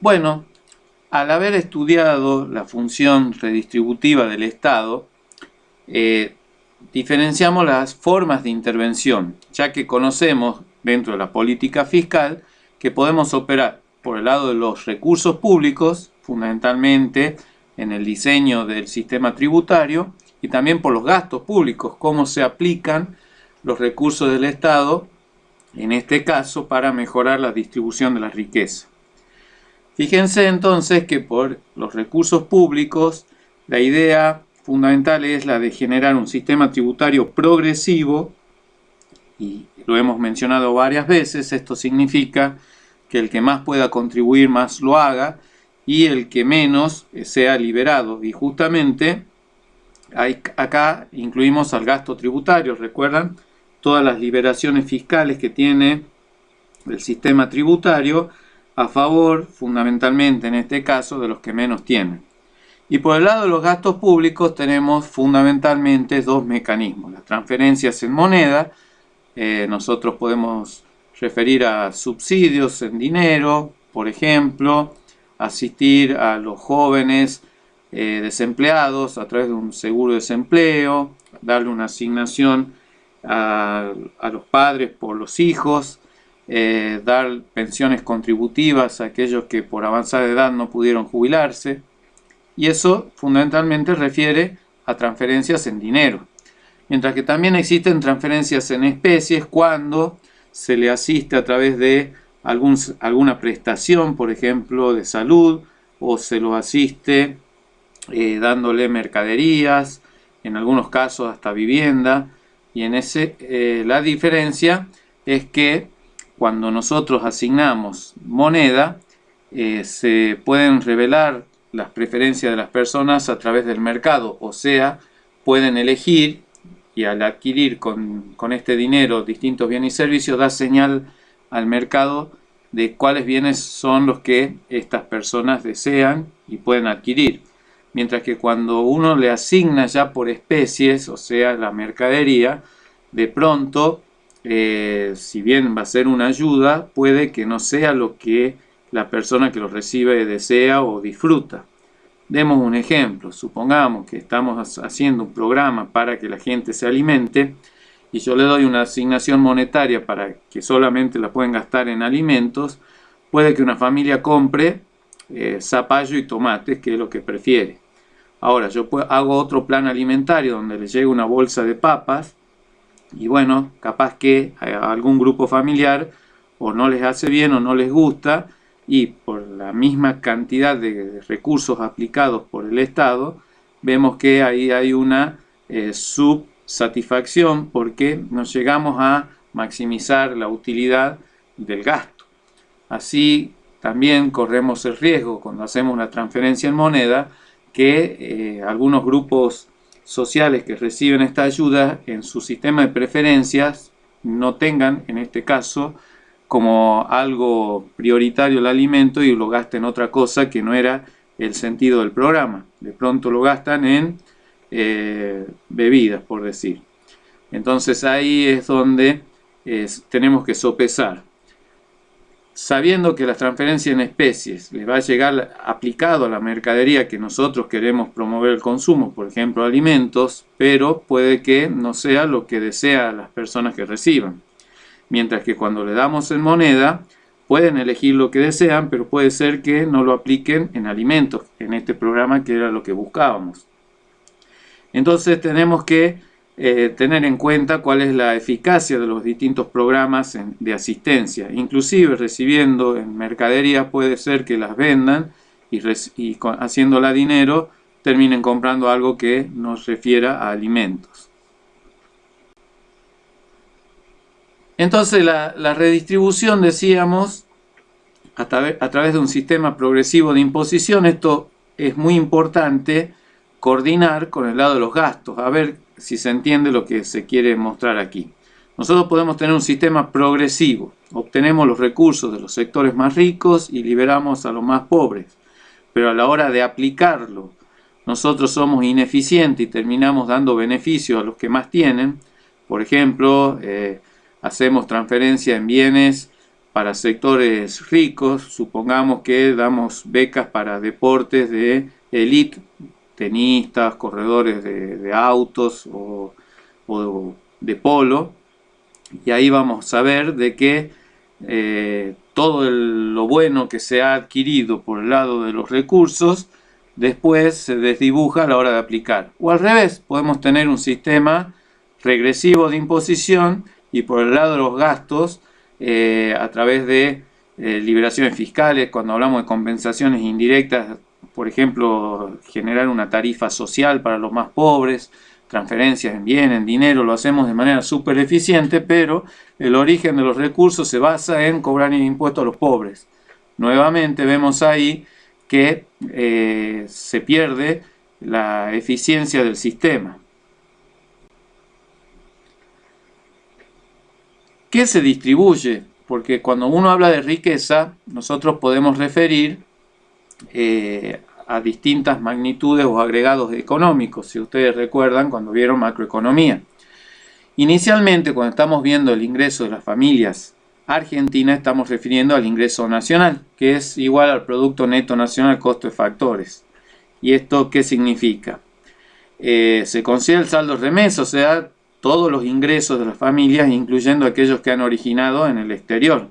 Bueno, al haber estudiado la función redistributiva del Estado, diferenciamos las formas de intervención, ya que conocemos dentro de la política fiscal que podemos operar por el lado de los recursos públicos, fundamentalmente en el diseño del sistema tributario, y también por los gastos públicos, cómo se aplican los recursos del Estado, en este caso, para mejorar la distribución de la riqueza. Fíjense entonces que por los recursos públicos, la idea fundamental es la de generar un sistema tributario progresivo, y lo hemos mencionado varias veces. Esto significa que el que más pueda contribuir más lo haga y el que menos sea liberado. Y justamente acá incluimos al gasto tributario. ¿Recuerdan? Todas las liberaciones fiscales que tiene el sistema tributario a favor, fundamentalmente en este caso, de los que menos tienen. Y por el lado de los gastos públicos tenemos fundamentalmente dos mecanismos: las transferencias en moneda. Nosotros podemos referir a subsidios en dinero, por ejemplo, asistir a los jóvenes desempleados a través de un seguro de desempleo, darle una asignación a los padres por los hijos, dar pensiones contributivas a aquellos que por avanzada edad no pudieron jubilarse. Y eso fundamentalmente refiere a transferencias en dinero. Mientras que también existen transferencias en especies cuando se le asiste a través de alguna prestación, por ejemplo, de salud, o se lo asiste dándole mercaderías, en algunos casos hasta vivienda. Y en la diferencia es que cuando nosotros asignamos moneda, se pueden revelar las preferencias de las personas a través del mercado, o sea, pueden elegir, y al adquirir con este dinero distintos bienes y servicios, da señal al mercado de cuáles bienes son los que estas personas desean y pueden adquirir. Mientras que cuando uno le asigna ya por especies, o sea, la mercadería, de pronto, si bien va a ser una ayuda, puede que no sea lo que la persona que lo recibe desea o disfruta. Demos un ejemplo. Supongamos que estamos haciendo un programa para que la gente se alimente y yo le doy una asignación monetaria para que solamente la pueden gastar en alimentos. Puede que una familia compre zapallo y tomates, que es lo que prefiere. Ahora, yo hago otro plan alimentario donde le llega una bolsa de papas y bueno, capaz que a algún grupo familiar o no les hace bien o no les gusta, y por la misma cantidad de recursos aplicados por el Estado, vemos que ahí hay una subsatisfacción porque nos llegamos a maximizar la utilidad del gasto. Así también corremos el riesgo cuando hacemos una transferencia en moneda que algunos grupos sociales que reciben esta ayuda en su sistema de preferencias no tengan, en este caso, como algo prioritario el alimento y lo gastan en otra cosa que no era el sentido del programa. De pronto lo gastan en bebidas, por decir. Entonces ahí es donde tenemos que sopesar. Sabiendo que las transferencias en especies les va a llegar aplicado a la mercadería que nosotros queremos promover el consumo, por ejemplo alimentos, pero puede que no sea lo que desean las personas que reciban. Mientras que cuando le damos en moneda, pueden elegir lo que desean, pero puede ser que no lo apliquen en alimentos, en este programa que era lo que buscábamos. Entonces tenemos que tener en cuenta cuál es la eficacia de los distintos programas de asistencia. Inclusive recibiendo en mercadería puede ser que las vendan y haciéndola dinero terminen comprando algo que nos refiera a alimentos. Entonces la redistribución, decíamos, a través de un sistema progresivo de imposición. Esto es muy importante coordinar con el lado de los gastos, a ver si se entiende lo que se quiere mostrar aquí. Nosotros podemos tener un sistema progresivo, obtenemos los recursos de los sectores más ricos y liberamos a los más pobres, pero a la hora de aplicarlo nosotros somos ineficientes y terminamos dando beneficios a los que más tienen. Por ejemplo, hacemos transferencia en bienes para sectores ricos, supongamos que damos becas para deportes de élite, tenistas, corredores de autos o de polo, y ahí vamos a ver de que todo lo bueno que se ha adquirido por el lado de los recursos después se desdibuja a la hora de aplicar. O al revés, podemos tener un sistema regresivo de imposición y por el lado de los gastos, a través de liberaciones fiscales, cuando hablamos de compensaciones indirectas, por ejemplo, generar una tarifa social para los más pobres, transferencias en bien, en dinero, lo hacemos de manera súper eficiente, pero el origen de los recursos se basa en cobrar impuestos a los pobres. Nuevamente vemos ahí que se pierde la eficiencia del sistema. ¿Qué se distribuye? Porque cuando uno habla de riqueza, nosotros podemos referir a distintas magnitudes o agregados económicos, si ustedes recuerdan cuando vieron macroeconomía. Inicialmente, cuando estamos viendo el ingreso de las familias argentinas, estamos refiriendo al ingreso nacional, que es igual al Producto Neto Nacional costo de factores. ¿Y esto qué significa? Se considera el saldo remesa, o sea, todos los ingresos de las familias, incluyendo aquellos que han originado en el exterior.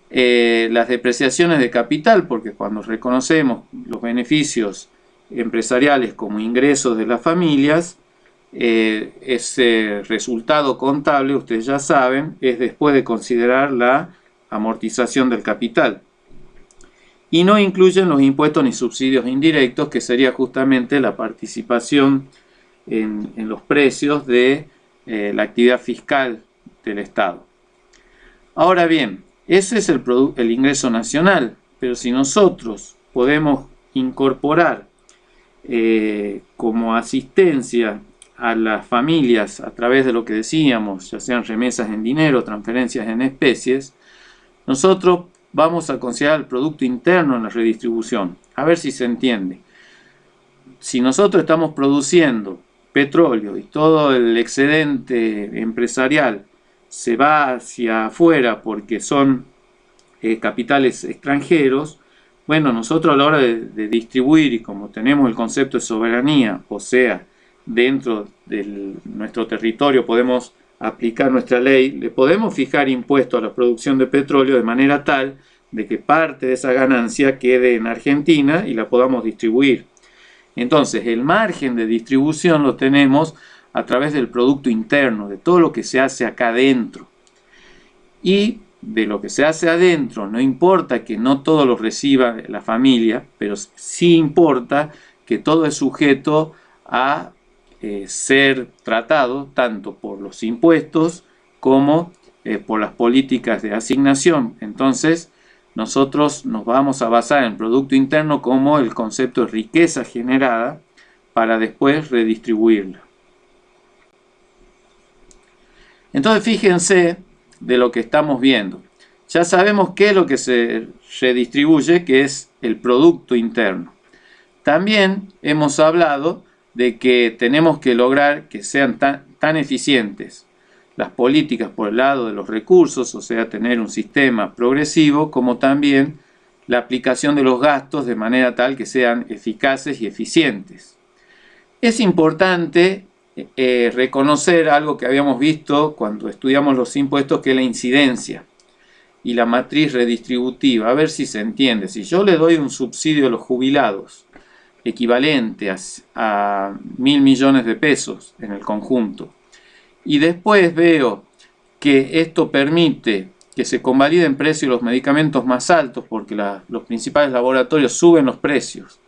Las depreciaciones de capital, porque cuando reconocemos los beneficios empresariales como ingresos de las familias, ese resultado contable, ustedes ya saben, es después de considerar la amortización del capital. Y no incluyen los impuestos ni subsidios indirectos, que sería justamente la participación en los precios de la actividad fiscal del Estado. Ahora bien, ese es el ingreso nacional, pero si nosotros podemos incorporar como asistencia a las familias a través de lo que decíamos, ya sean remesas en dinero, transferencias en especies, nosotros vamos a considerar el Producto Interno en la redistribución. A ver si se entiende. Si nosotros estamos produciendo petróleo y todo el excedente empresarial se va hacia afuera porque son capitales extranjeros, bueno, nosotros a la hora de distribuir, y como tenemos el concepto de soberanía, o sea, dentro de nuestro territorio podemos aplicar nuestra ley, le podemos fijar impuestos a la producción de petróleo de manera tal de que parte de esa ganancia quede en Argentina y la podamos distribuir. Entonces, el margen de distribución lo tenemos a través del Producto Interno, de todo lo que se hace acá adentro. Y de lo que se hace adentro, no importa que no todo lo reciba la familia, pero sí importa que todo es sujeto a ser tratado tanto por los impuestos como por las políticas de asignación. Entonces, nosotros nos vamos a basar en el Producto Interno como el concepto de riqueza generada para después redistribuirla. Entonces, fíjense de lo que estamos viendo. Ya sabemos qué es lo que se redistribuye, que es el Producto Interno. También hemos hablado de que tenemos que lograr que sean tan eficientes las políticas por el lado de los recursos, o sea, tener un sistema progresivo, como también la aplicación de los gastos de manera tal que sean eficaces y eficientes. Es importante reconocer algo que habíamos visto cuando estudiamos los impuestos, que es la incidencia y la matriz redistributiva. A ver si se entiende. Si yo le doy un subsidio a los jubilados equivalente a 1.000 millones de pesos en el conjunto, y después veo que esto permite que se convaliden precios los medicamentos más altos porque los principales laboratorios suben los precios,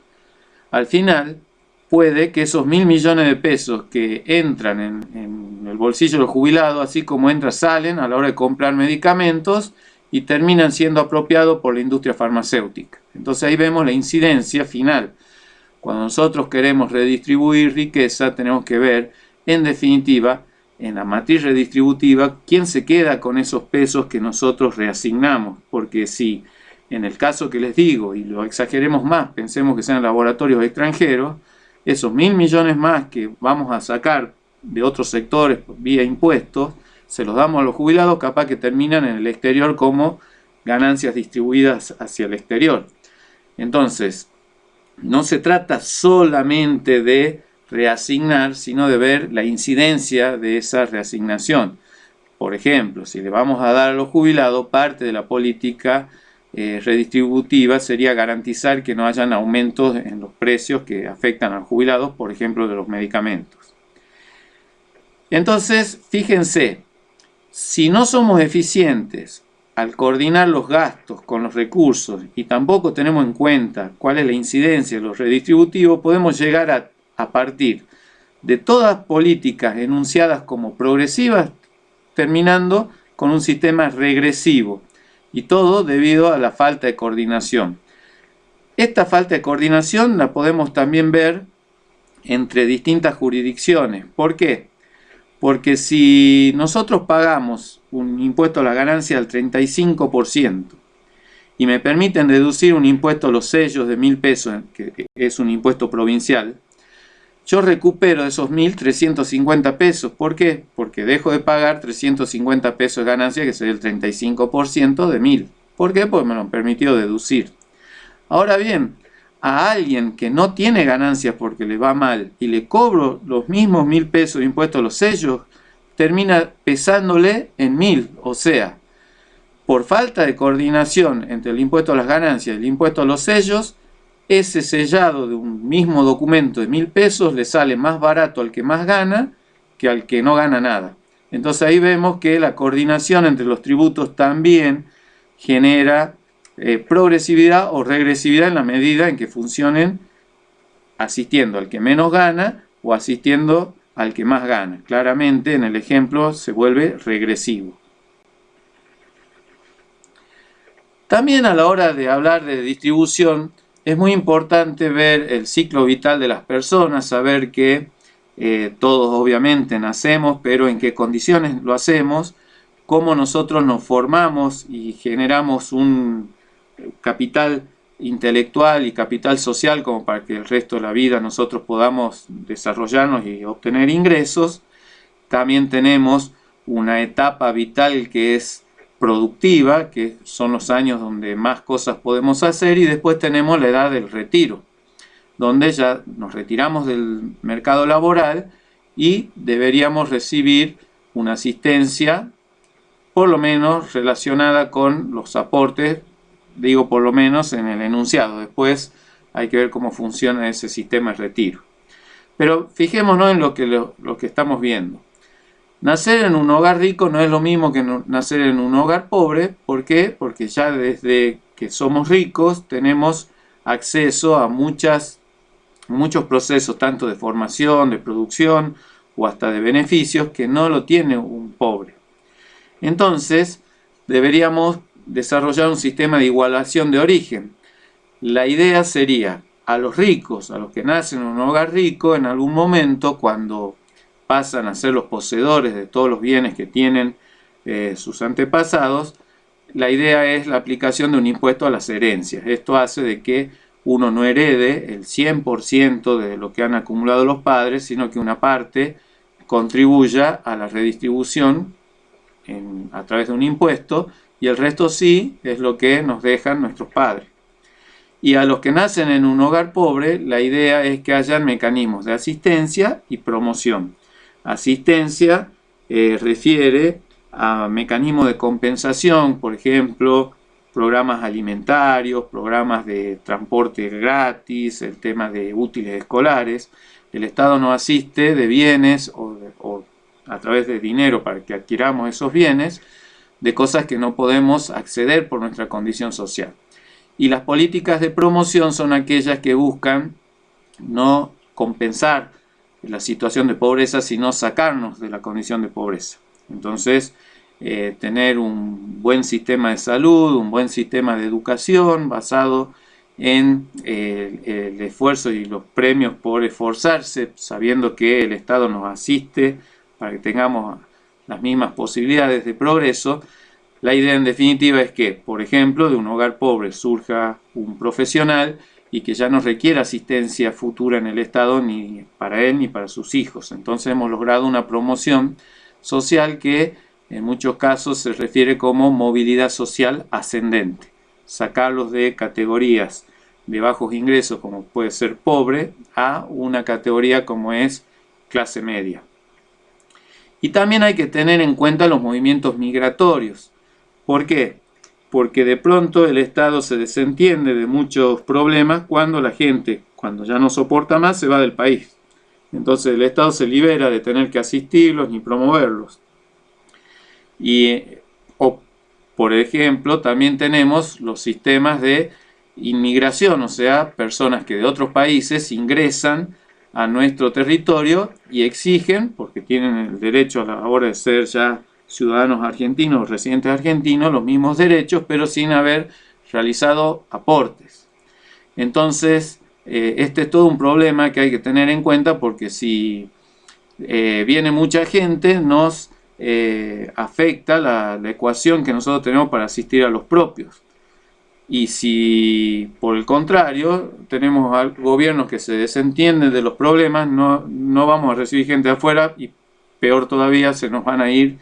al final puede que esos 1.000 millones de pesos que entran en el bolsillo de los jubilados, así como entran, salen a la hora de comprar medicamentos y terminan siendo apropiados por la industria farmacéutica. Entonces ahí vemos la incidencia final. Cuando nosotros queremos redistribuir riqueza, tenemos que ver, en definitiva, en la matriz redistributiva, quién se queda con esos pesos que nosotros reasignamos. Porque si, en el caso que les digo, y lo exageremos más, pensemos que sean laboratorios extranjeros, esos 1.000 millones más que vamos a sacar de otros sectores vía impuestos, se los damos a los jubilados, capaz que terminan en el exterior como ganancias distribuidas hacia el exterior. Entonces, no se trata solamente de reasignar, sino de ver la incidencia de esa reasignación. Por ejemplo, si le vamos a dar a los jubilados, parte de la política redistributiva sería garantizar que no hayan aumentos en los precios que afectan a los jubilados, por ejemplo, de los medicamentos. Entonces, fíjense, si no somos eficientes al coordinar los gastos con los recursos y tampoco tenemos en cuenta cuál es la incidencia de los redistributivos, podemos llegar a partir de todas políticas enunciadas como progresivas, terminando con un sistema regresivo, y todo debido a la falta de coordinación. Esta falta de coordinación la podemos también ver entre distintas jurisdicciones. ¿Por qué? Porque si nosotros pagamos un impuesto a la ganancia del 35% y me permiten deducir un impuesto a los sellos de 1.000 pesos, que es un impuesto provincial, yo recupero esos 1.350 pesos. ¿Por qué? Porque dejo de pagar 350 pesos de ganancia, que sería el 35% de 1.000. ¿Por qué? Porque me lo han permitido deducir. Ahora bien, a alguien que no tiene ganancias porque le va mal y le cobro los mismos 1.000 pesos de impuesto a los sellos, termina pesándole en 1.000. O sea, por falta de coordinación entre el impuesto a las ganancias y el impuesto a los sellos, ese sellado de un mismo documento de 1.000 pesos le sale más barato al que más gana que al que no gana nada. Entonces ahí vemos que la coordinación entre los tributos también genera progresividad o regresividad en la medida en que funcionen asistiendo al que menos gana o asistiendo al que más gana. Claramente en el ejemplo se vuelve regresivo. También a la hora de hablar de distribución es muy importante ver el ciclo vital de las personas, saber que todos obviamente nacemos, pero en qué condiciones lo hacemos, cómo nosotros nos formamos y generamos un capital intelectual y capital social como para que el resto de la vida nosotros podamos desarrollarnos y obtener ingresos. También tenemos una etapa vital que es productiva, que son los años donde más cosas podemos hacer, y después tenemos la edad del retiro, donde ya nos retiramos del mercado laboral y deberíamos recibir una asistencia por lo menos relacionada con los aportes, digo por lo menos en el enunciado. Después hay que ver cómo funciona ese sistema de retiro. Pero fijémonos en lo que estamos viendo. Nacer en un hogar rico no es lo mismo que nacer en un hogar pobre. ¿Por qué? Porque ya desde que somos ricos tenemos acceso a muchos procesos, tanto de formación, de producción o hasta de beneficios, que no lo tiene un pobre. Entonces, deberíamos desarrollar un sistema de igualación de origen. La idea sería, a los ricos, a los que nacen en un hogar rico, en algún momento, cuando pasan a ser los poseedores de todos los bienes que tienen sus antepasados, la idea es la aplicación de un impuesto a las herencias. Esto hace de que uno no herede el 100% de lo que han acumulado los padres, sino que una parte contribuya a la redistribución a través de un impuesto, y el resto sí es lo que nos dejan nuestros padres. Y a los que nacen en un hogar pobre, la idea es que hayan mecanismos de asistencia y promoción. Asistencia refiere a mecanismos de compensación, por ejemplo, programas alimentarios, programas de transporte gratis, el tema de útiles escolares. El Estado nos asiste de bienes o a través de dinero para que adquiramos esos bienes, de cosas que no podemos acceder por nuestra condición social. Y las políticas de promoción son aquellas que buscan no compensar la situación de pobreza, sino sacarnos de la condición de pobreza. Entonces, tener un buen sistema de salud, un buen sistema de educación basado en el esfuerzo y los premios por esforzarse, sabiendo que el Estado nos asiste para que tengamos las mismas posibilidades de progreso. La idea en definitiva es que, por ejemplo, de un hogar pobre surja un profesional y que ya no requiera asistencia futura en el Estado ni para él ni para sus hijos. Entonces hemos logrado una promoción social que en muchos casos se refiere como movilidad social ascendente. Sacarlos de categorías de bajos ingresos, como puede ser pobre, a una categoría como es clase media. Y también hay que tener en cuenta los movimientos migratorios. ¿Por qué? Porque de pronto el Estado se desentiende de muchos problemas cuando la gente, cuando ya no soporta más, se va del país. Entonces el Estado se libera de tener que asistirlos ni promoverlos. O, por ejemplo, también tenemos los sistemas de inmigración, o sea, personas que de otros países ingresan a nuestro territorio y exigen, porque tienen el derecho a la hora de ser ya ciudadanos argentinos, residentes argentinos, los mismos derechos, pero sin haber realizado aportes. Entonces, este es todo un problema que hay que tener en cuenta, porque si viene mucha gente, nos afecta la ecuación que nosotros tenemos para asistir a los propios. Y si por el contrario tenemos gobiernos que se desentienden de los problemas, no vamos a recibir gente de afuera, y peor todavía, se nos van a ir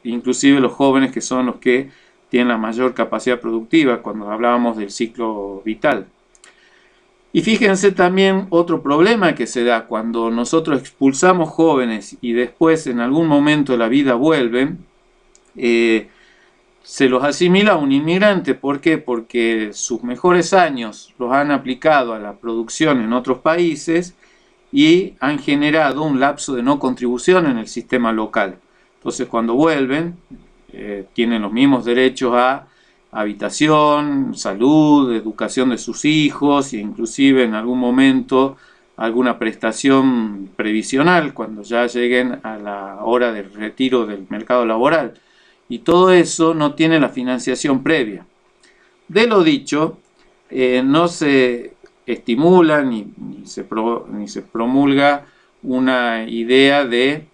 inclusive los jóvenes, que son los que tienen la mayor capacidad productiva cuando hablábamos del ciclo vital. Y fíjense también otro problema que se da cuando nosotros expulsamos jóvenes y después en algún momento de la vida vuelven. Se los asimila a un inmigrante. ¿Por qué? Porque sus mejores años los han aplicado a la producción en otros países y han generado un lapso de no contribución en el sistema local. Entonces, cuando vuelven, tienen los mismos derechos a habitación, salud, educación de sus hijos, e inclusive en algún momento alguna prestación previsional cuando ya lleguen a la hora del retiro del mercado laboral. Y todo eso no tiene la financiación previa. De lo dicho, no se estimula ni se promulga una idea de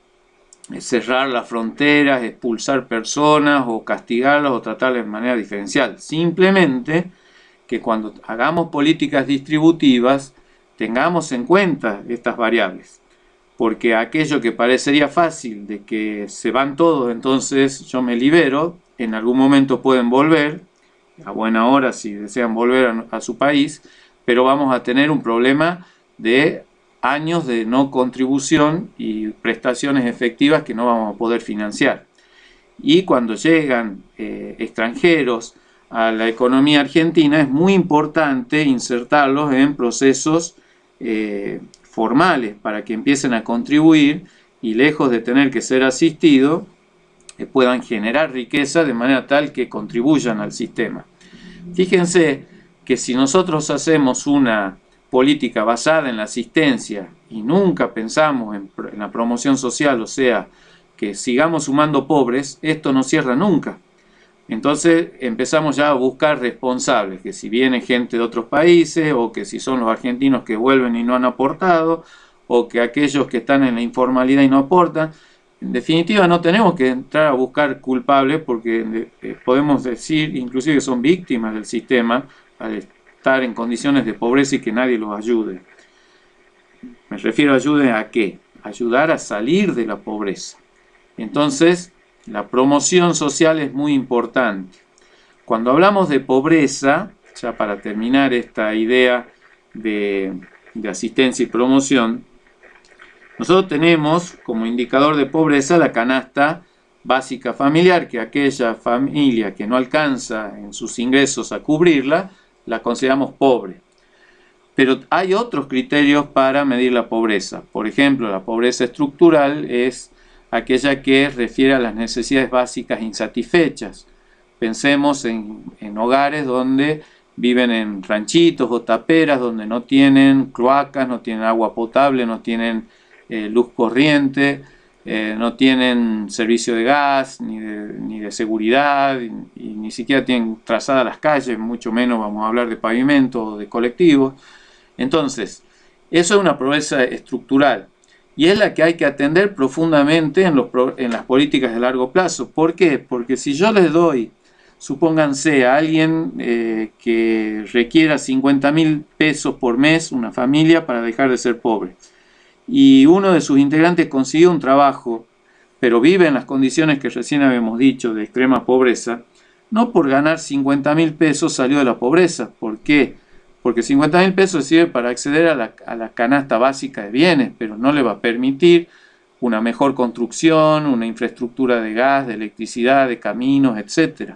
cerrar las fronteras, expulsar personas o castigarlas o tratarlas de manera diferencial. Simplemente que cuando hagamos políticas distributivas tengamos en cuenta estas variables. Porque aquello que parecería fácil, de que se van todos, entonces yo me libero, en algún momento pueden volver, a buena hora si desean volver a su país, pero vamos a tener un problema de años de no contribución y prestaciones efectivas que no vamos a poder financiar. Y cuando llegan extranjeros a la economía argentina, es muy importante insertarlos en procesos formales para que empiecen a contribuir y, lejos de tener que ser asistidos, puedan generar riqueza de manera tal que contribuyan al sistema. Fíjense que si nosotros hacemos una política basada en la asistencia y nunca pensamos en la promoción social, o sea, que sigamos sumando pobres, esto no cierra nunca. Entonces empezamos ya a buscar responsables, que si viene gente de otros países, o que si son los argentinos que vuelven y no han aportado, o que aquellos que están en la informalidad y no aportan. En definitiva, no tenemos que entrar a buscar culpables, porque podemos decir inclusive que son víctimas del sistema al estar en condiciones de pobreza y que nadie los ayude. Me refiero a ayude a qué? Ayudar a salir de la pobreza. Entonces, la promoción social es muy importante. Cuando hablamos de pobreza, ya para terminar esta idea de asistencia y promoción, nosotros tenemos como indicador de pobreza la canasta básica familiar, que aquella familia que no alcanza en sus ingresos a cubrirla, la consideramos pobre. Pero hay otros criterios para medir la pobreza. Por ejemplo, la pobreza estructural es aquella que refiere a las necesidades básicas insatisfechas. Pensemos en hogares donde viven en ranchitos o taperas, donde no tienen cloacas, no tienen agua potable, no tienen luz corriente, no tienen servicio de gas, ni de seguridad, y ni siquiera tienen trazadas las calles, mucho menos vamos a hablar de pavimento o de colectivos. Entonces, eso es una pobreza estructural, y es la que hay que atender profundamente en las políticas de largo plazo. ¿Por qué? Porque si yo les doy, supónganse, a alguien que requiera 50.000 pesos por mes, una familia, para dejar de ser pobre, y uno de sus integrantes consigue un trabajo pero vive en las condiciones que recién habíamos dicho de extrema pobreza, no por ganar 50.000 pesos salió de la pobreza. ¿Por qué? Porque 50.000 pesos sirve para acceder a la canasta básica de bienes, pero no le va a permitir una mejor construcción, una infraestructura de gas, de electricidad, de caminos, etc.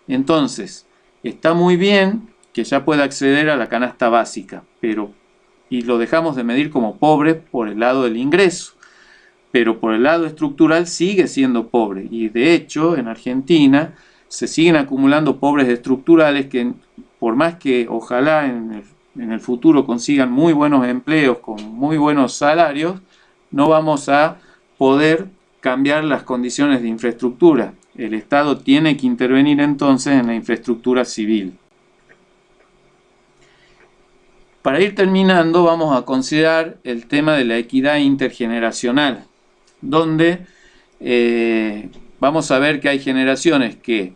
Entonces, está muy bien que ya pueda acceder a la canasta básica, y lo dejamos de medir como pobre por el lado del ingreso, pero por el lado estructural sigue siendo pobre, y de hecho en Argentina se siguen acumulando pobres estructurales que, por más que ojalá en el futuro consigan muy buenos empleos con muy buenos salarios, no vamos a poder cambiar las condiciones de infraestructura. El Estado tiene que intervenir entonces en la infraestructura civil. Para ir terminando, vamos a considerar el tema de la equidad intergeneracional, donde vamos a ver que hay generaciones que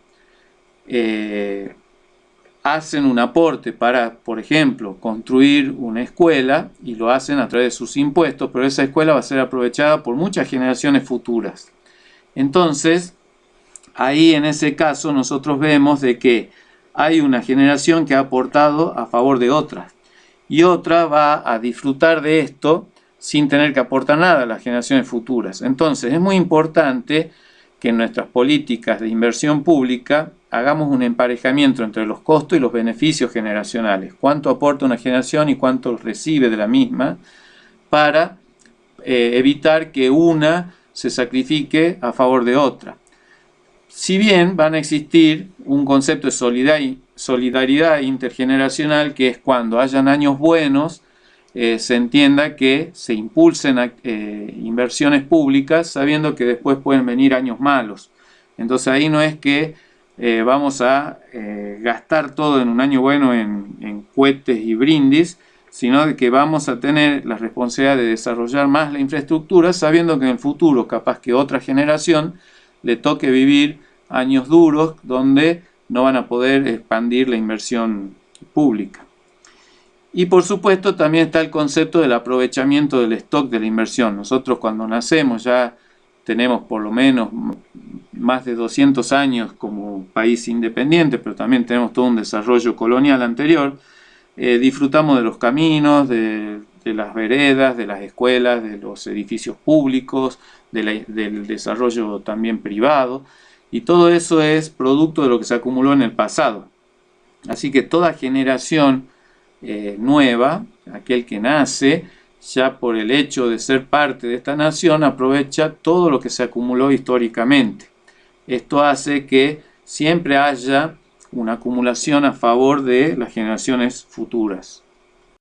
hacen un aporte para, por ejemplo, construir una escuela, y lo hacen a través de sus impuestos, pero esa escuela va a ser aprovechada por muchas generaciones futuras. Entonces, ahí en ese caso nosotros vemos de que hay una generación que ha aportado a favor de otras, y otra va a disfrutar de esto sin tener que aportar nada a las generaciones futuras. Entonces es muy importante que en nuestras políticas de inversión pública hagamos un emparejamiento entre los costos y los beneficios generacionales. Cuánto aporta una generación y cuánto recibe de la misma, para evitar que una se sacrifique a favor de otra. Si bien van a existir un concepto de solidaridad intergeneracional, que es cuando hayan años buenos, se entienda que se impulsen inversiones públicas sabiendo que después pueden venir años malos. Entonces ahí no es que vamos a gastar todo en un año bueno en cohetes y brindis, sino de que vamos a tener la responsabilidad de desarrollar más la infraestructura, sabiendo que en el futuro capaz que otra generación le toque vivir años duros donde no van a poder expandir la inversión pública. Y por supuesto también está el concepto del aprovechamiento del stock de la inversión. Nosotros cuando nacemos ya tenemos por lo menos más de 200 años como país independiente, pero también tenemos todo un desarrollo colonial anterior. Disfrutamos de los caminos, de las veredas, de las escuelas, de los edificios públicos, del desarrollo también privado, y todo eso es producto de lo que se acumuló en el pasado. Así que toda generación nueva, aquel que nace, ya por el hecho de ser parte de esta nación, aprovecha todo lo que se acumuló históricamente. Esto hace que siempre haya una acumulación a favor de las generaciones futuras.